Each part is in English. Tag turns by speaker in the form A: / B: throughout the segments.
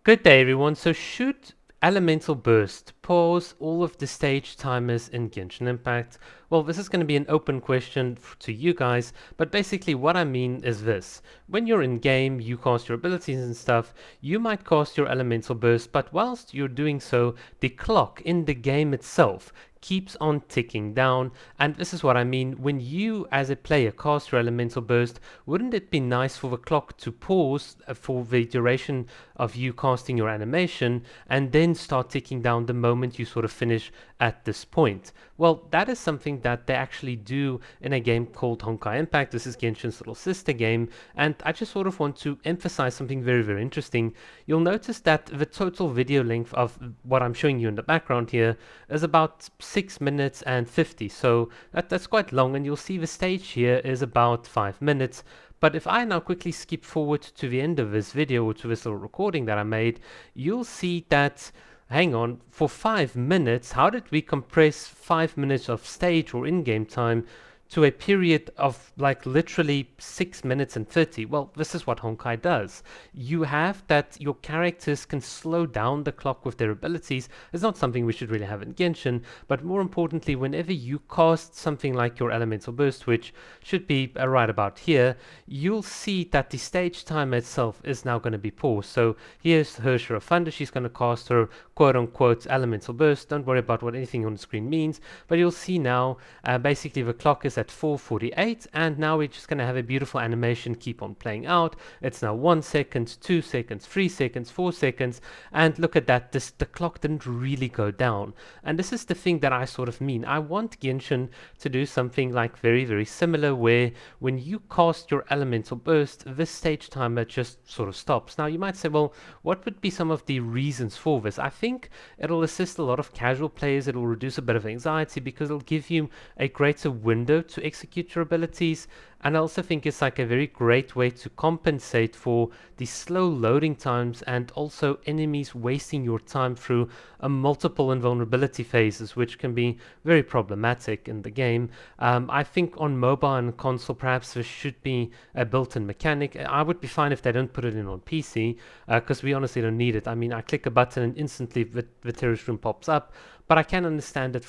A: Good day, everyone. So, should Elemental Burst pause all of the stage timers in Genshin Impact? Well, this is going to be an open question to you guys, but basically, what I mean is this. When you're in game, you cast your abilities and stuff, you might cast your Elemental Burst, but whilst you're doing so, the clock in the game itself keeps on ticking down. And this is what I mean. When you, as a player, cast your Elemental Burst, wouldn't it be nice for the clock to pause for the duration of you casting your animation and then start ticking down the moment you sort of finish at this point? Well, that is something that they actually do in a game called Honkai Impact. This is Genshin's little sister game, and I just sort of want to emphasize something very, very interesting. You'll notice that the total video length of what I'm showing you in the background here is about 6 minutes and 50, so that's quite long, and you'll see the stage here is about 5 minutes. But if I now quickly skip forward to the end of this video, or to this little recording that I made, you'll see that, hang on, for 5 minutes, how did we compress 5 minutes of stage or in-game time to a period of like literally 6 minutes and 30? Well, this is what Honkai does. You have that your characters can slow down the clock with their abilities. It's not something we should really have in Genshin, but more importantly, whenever you cast something like your Elemental Burst, which should be right about here, you'll see that the stage timer itself is now going to be paused. So here's Hersher of Thunder. She's going to cast her quote-unquote Elemental Burst. Don't worry about what anything on the screen means, but you'll see now basically the clock is at 4:48, and now we're just going to have a beautiful animation keep on playing out. It's now 1 second, 2 seconds, 3 seconds, 4 seconds, and look at that, the clock didn't really go down. And this is the thing that I sort of mean. I want Genshin to do something like very, very similar, where when you cast your Elemental Burst, this stage timer just sort of stops. Now you might say, well, what would be some of the reasons for this? I think it'll assist a lot of casual players. It'll reduce a bit of anxiety because it'll give you a greater window to execute your abilities, and I also think it's like a very great way to compensate for the slow loading times and also enemies wasting your time through multiple invulnerability phases, which can be very problematic in the game. I think on mobile and console perhaps there should be a built-in mechanic. I would be fine if they don't put it in on PC, because we honestly don't need it. I mean, I click a button and instantly the terrorist room pops up, but I can understand that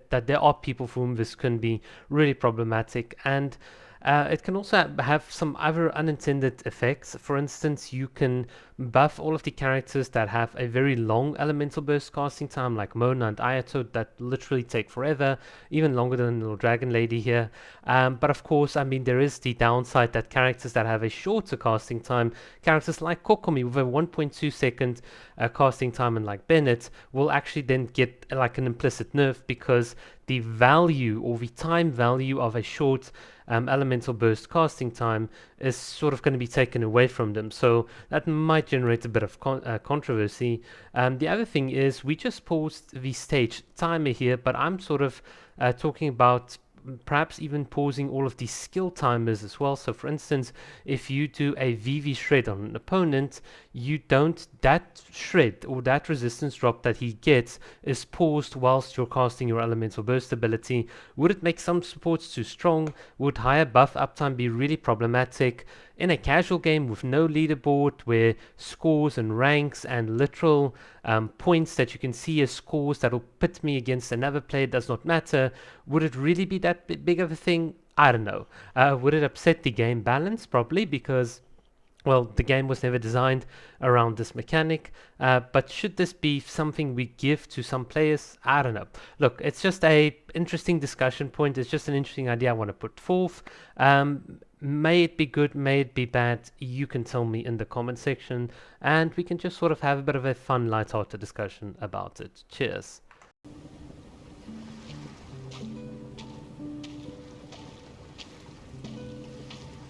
A: that there are people for whom this can be really problematic, and it can also have some other unintended effects. For instance, you can buff all of the characters that have a very long Elemental Burst casting time, like Mona and Ayato, that literally take forever, even longer than Little Dragon Lady here. But of course, I mean, there is the downside that characters that have a shorter casting time, characters like Kokomi with a 1.2 second casting time, and like Bennett, will actually then get like an implicit nerf, because the value or the time value of a short Elemental Burst casting time is sort of going to be taken away from them. So that might generate a bit of controversy. The other thing is, we just paused the stage timer here, but I'm sort of talking about perhaps even pausing all of these skill timers as well. So for instance, if you do a VV shred on an opponent, you don't, that shred or that resistance drop that he gets is paused whilst you're casting your Elemental Burst ability. Would it make some supports too strong? Would higher buff uptime be really problematic? In a casual game with no leaderboard, where scores and ranks and literal points that you can see as scores that'll pit me against another player does not matter, would it really be that big of a thing? I don't know. Would it upset the game balance? Probably, because, well, the game was never designed around this mechanic. But should this be something we give to some players? I don't know. Look, it's just a interesting discussion point. It's just an interesting idea I want to put forth. May it be good, may it be bad, you can tell me in the comment section, and we can just sort of have a bit of a fun, light-hearted discussion about it. Cheers.